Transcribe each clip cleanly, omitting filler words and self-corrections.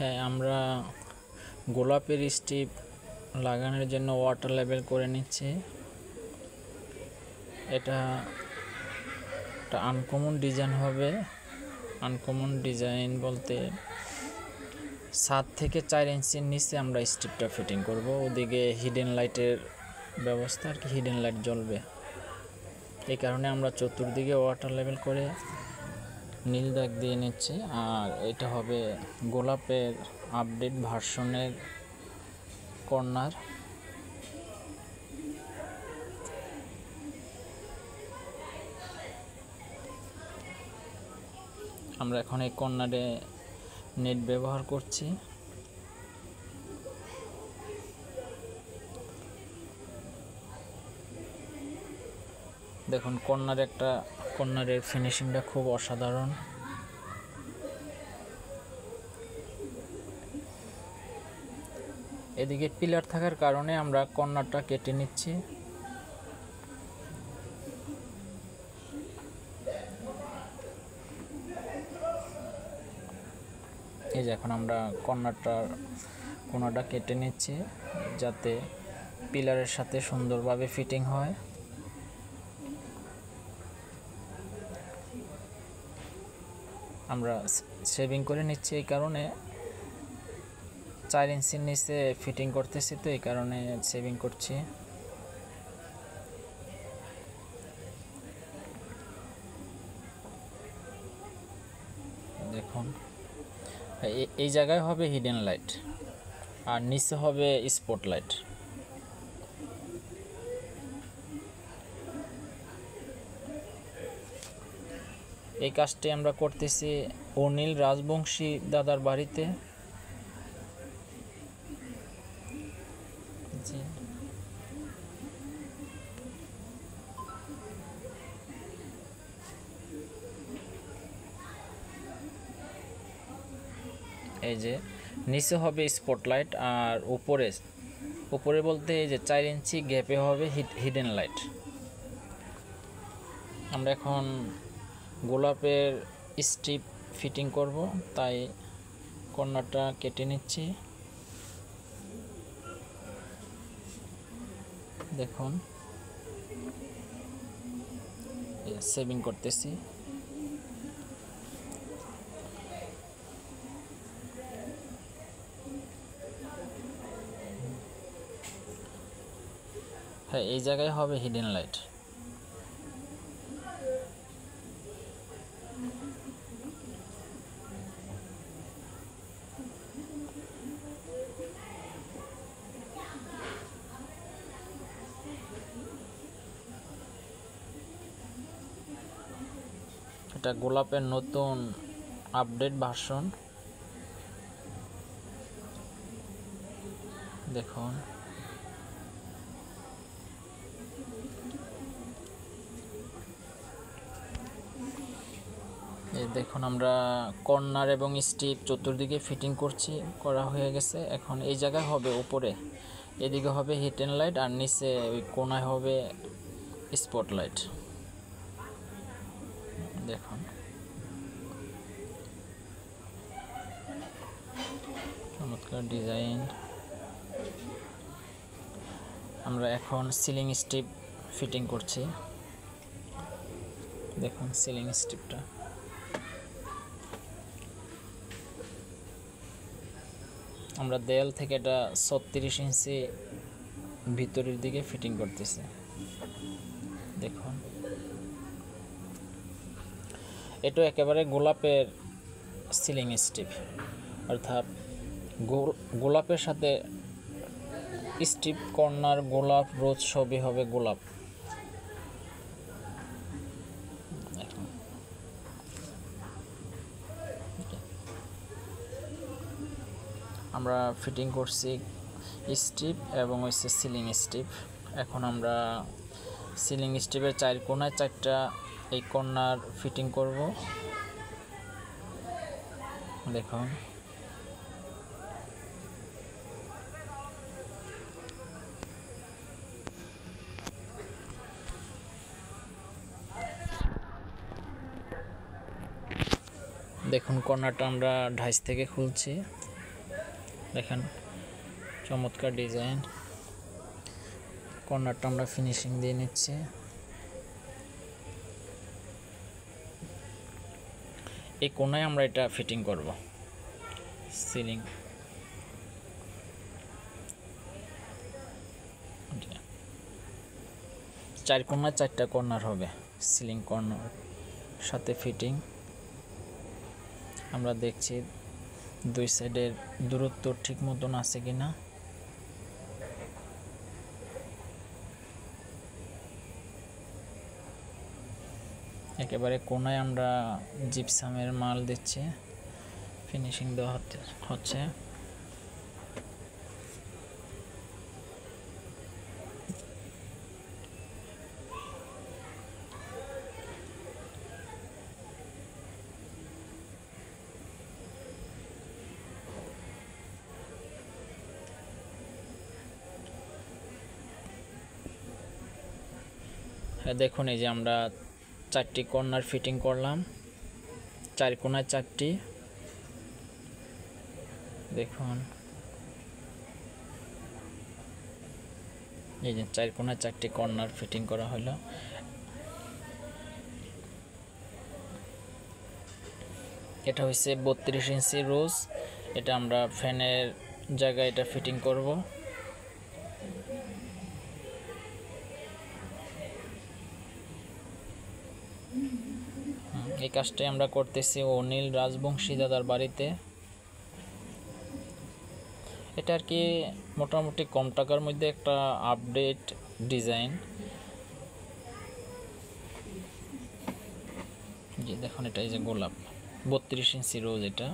হ্যাঁ, আমরা গোলাপের স্ট্রিপ লাগানোর জন্য ওয়াটার লেভেল করে নিচ্ছি। এটা একটা আনকমন ডিজাইন হবে। আনকমন ডিজাইন বলতে 7 থেকে 4 ইঞ্চির নিচে আমরা স্ট্রিপটা ফিটিং করব। ওদিকে হিডেন লাইটের ব্যবস্থা, আর কি হিডেন লাইট জ্বলবে। এই কারণে আমরা চতুর্দিকে ওয়াটার লেভেল করে নীল দাগ দিয়ে নিচ্ছি। আর এটা হবে গোলাপের আপডেট ভার্সনের কর্নার। আমরা এখন এই কর্নারে নেট ব্যবহার করছি। দেখুন কর্নারের ফিনিশিংটা খুব অসাধারণ। এদিকে পিলার থাকার কারণে আমরা কর্নারটা কেটে নিচ্ছি। এই যে এখন আমরা কোণাটা কেটে নিচ্ছি যাতে পিলারের সাথে সুন্দরভাবে ফিটিং হয়। আমরা শেভিং করে নিচ্ছি, এই কারণে 4 ইঞ্চির নিচে ফিটিং করতেছি, তো এই কারণে শেভিং করছি। দেখুন এই জায়গায় হবে হিডেন লাইট আর নিচে হবে স্পটলাইট। এই কাজটি আমরা করতেছি অনিল রাজবংশী দাদার বাড়িতে। এই যে নিচে হবে স্পটলাইট আর উপরে বলতে এই যে 4 ইঞ্চি গ্যাপে হবে হিডেন লাইট। আমরা এখন গোলাপের স্ট্রিপ ফিটিং করব, তাই কর্নারটা কেটে নিচ্ছি। দেখুন শেভিং করতেছি। হ্যাঁ, এই জায়গায় হবে হিডেন লাইট। এটা গোলাপের নতুন আপডেট ভার্সন। দেখুন দেখুন আমরা কর্নার এবং স্ট্রিপ চতুর্দিকে ফিটিং করা হয়ে গেছে। এখন এই জায়গায় হবে উপরে, এদিকে হবে হিডেন লাইট আর নিচে ওই কোণায় হবে স্পটলাইট। দেখুন চমৎকার ডিজাইন। আমরা এখন সিলিং স্ট্রিপ ফিটিং করছি। দেখুন সিলিং স্ট্রিপটা আমরা দেয়াল থেকে এটা 36 ইঞ্চি ভিতরের দিকে ফিটিং করতেছি। দেখুন এটা একেবারে গোলাপের সিলিং স্ট্রিপ, অর্থাৎ গোলাপের সাথে স্ট্রিপ, কর্নার, গোলাপ, রোজ সবই হবে গোলাপ। আমরা ফিটিং করছি স্ট্রিপ এবং হচ্ছে সিলিং স্ট্রিপ। এখন আমরা সিলিং স্ট্রিপের 4 কোণায় 4টা এই কর্নার ফিটিং করব। দেখুন দেখুন কর্নারটা আমরা ঢাইস থেকে খুলছি। দেখেন চমৎকার ডিজাইন। কর্নারটা আমরা ফিনিশিং দিয়ে নিচ্ছি। এই কোণায় আমরা এটা ফিটিং করব সিলিং। চার কোণায় 4টা কর্নার হবে, সিলিং কর্নার সাথে ফিটিং। আমরা দেখছি দুই সাইডের দূরত্ব ঠিক মতন আছে কিনা। একেবারে কোণায় আমরা জিপসামের মাল দিচ্ছি, ফিনিশিং দেওয়া হচ্ছে। হ্যাঁ দেখুন, এই যে আমরা 4টি কর্নার ফিটিং করলাম, 4 কোণায় 4টি। দেখুন এই যে 4 কোণায় 4টি কর্নার ফিটিং করা হলো। এটা হচ্ছে 32 ইঞ্চি রোজ। এটা আমরা ফ্যানের জায়গায় এটা ফিটিং করব। এই কাজটাই আমরা করতেছি অনিল রাজবংশী দাদার বাড়িতে। এটা আর কি মোটামুটি কম টাকার মধ্যে একটা আপডেট ডিজাইন। জি দেখুন, এটা এই যে গোলাপ 32 ইঞ্চি রোজ। এটা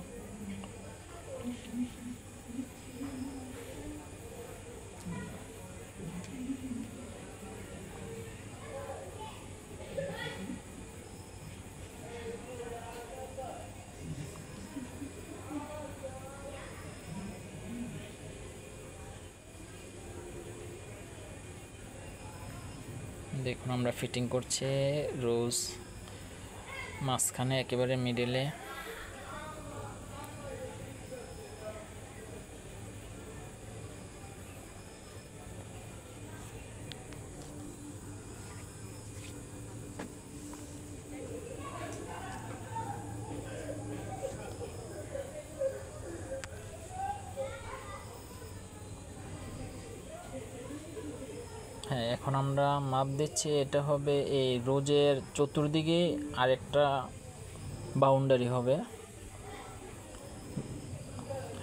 দেখুন আমরা ফিটিং করছে রোজ মাঝখানে একেবারে মিডলে। হ্যাঁ, এখন আমরা মাপ দিচ্ছি। এটা হবে এই রোজের চতুর্দিকে আরেকটা বাউন্ডারি হবে।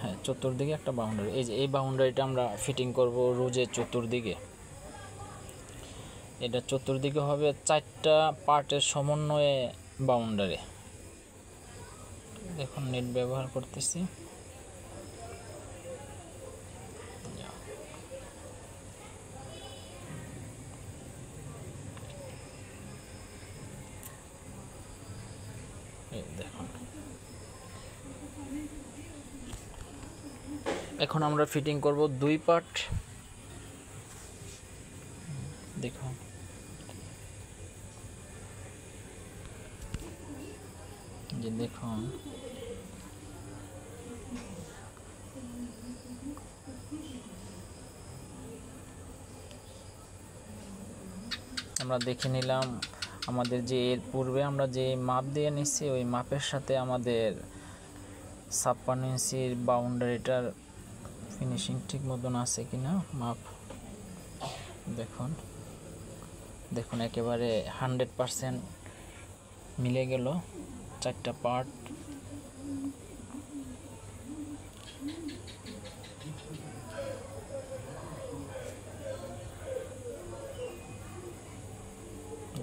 হ্যাঁ, চতুর্দিকে একটা বাউন্ডারি। এই যে এই বাউন্ডারিটা আমরা ফিটিং করব রোজের চতুর্দিকে। এটা চতুর্দিকে হবে 4টা পার্টের সমন্বয়ে বাউন্ডারি। দেখুন নেট ব্যবহার করতেছি। দেখুন এখন আমরা ফিটিং করব 2 পার্ট। দেখুন যে দেখুন আমরা দেখে নিলাম আমাদের যে এর পূর্বে আমরা যে মাপ দিয়ে নিচ্ছি ওই মাপের সাথে আমাদের 56 ইঞ্চির বাউন্ডারিটার ফিনিশিং ঠিক মতন আছে কিনা মাপ দেখুন। দেখুন একেবারে 100% মিলে গেল 4টা পার্ট।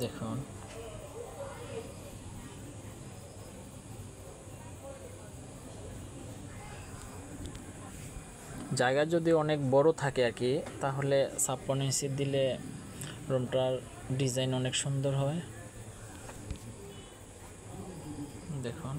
দেখুন জায়গা যদি অনেক বড় থাকে আর কি, তাহলে 56 ইঞ্চি দিলে রুমটার ডিজাইন অনেক সুন্দর হয়। দেখুন